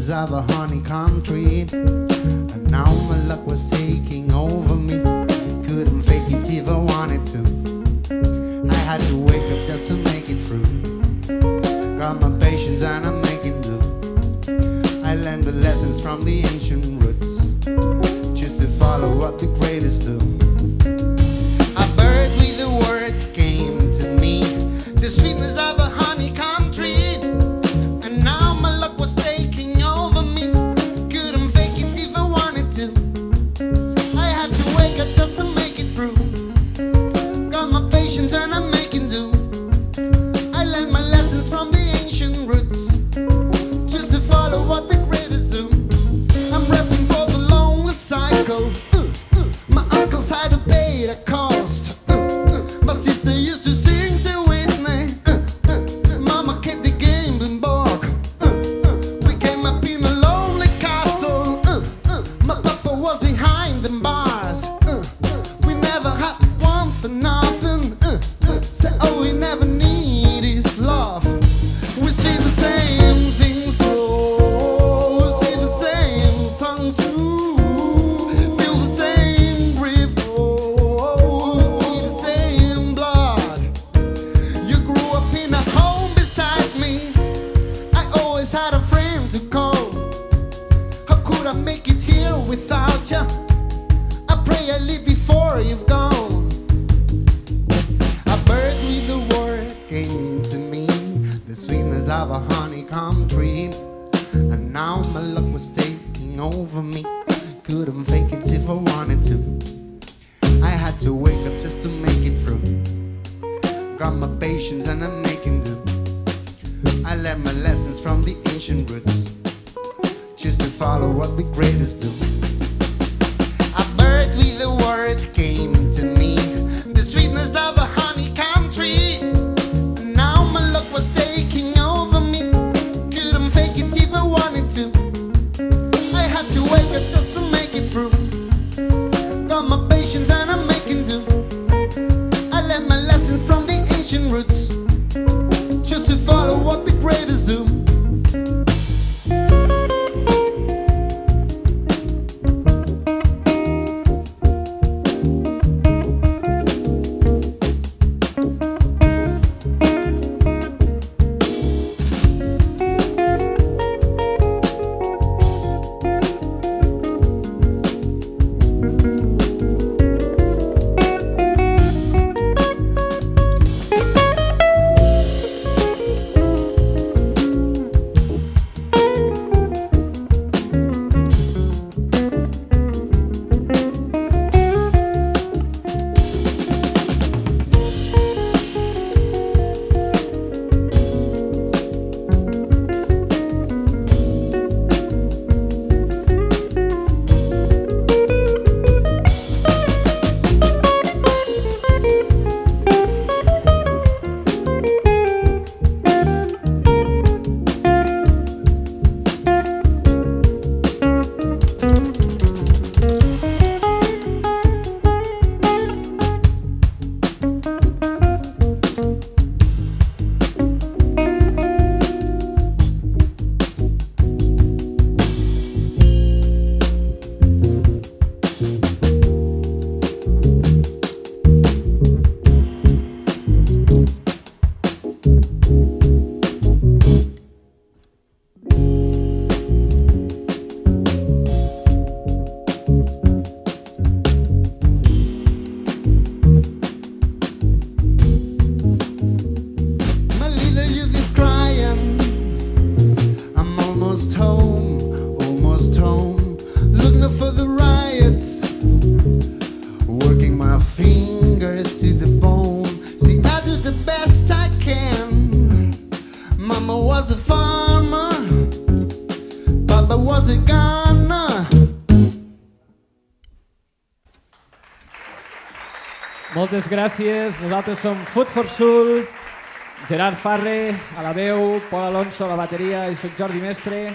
sweetness of a honeycomb tree. And now my luck was taking over me. Couldn't fake it if I wanted to. I had to wake up just to make it through. Got my patience and I'm making do. I learned the lessons from the ancient roots, just to follow what the greatest do. A bird with a word came to me, the sweetness of a honeycomb tree. And now my luck was taking over me. Couldn't fake it if I wanted to. I had to wake up just to make it through. Got my patience and I'm making do. I learned my lessons from the ancient roots, just to follow what the greatest do. I'm repping for the lonely cycle. My uncles had to pay the cost. My sister used to sing to Whitney. Mama kept the gambling book. We came up in a lonely castle. My papa was behind the bars. We never had one for nothing. Said all we never need is love. We see the same things slow, say the same songs too, feel the same grief, bleed the same blood. You grew up in a home beside me. I always had a friend to call. How could I make it here without you? I pray I live before you've gone. A bird with a word came to me, the sweetness of a honeycomb tree. And now my luck was taking over me. Couldn't fake it if I wanted to. I had to wake up just to make it through. Got my patience and I'm making do. I learned my lessons from the ancient roots, just to follow what the greatest do. A bird with a word came to me, the sweetness of a honeycomb tree. And now my luck was taking over me. Couldn't fake it if I wanted to. I had to wake up just to make it through. Got my patience and I'm making do. I learned my lessons from the ancient roots, just to follow what the greatest do. Moltes gràcies. Nosaltres som Food for Soul, Gerard FARRÉ a la veu, Pol Alonso a la bateria i soc Jordi Mestre.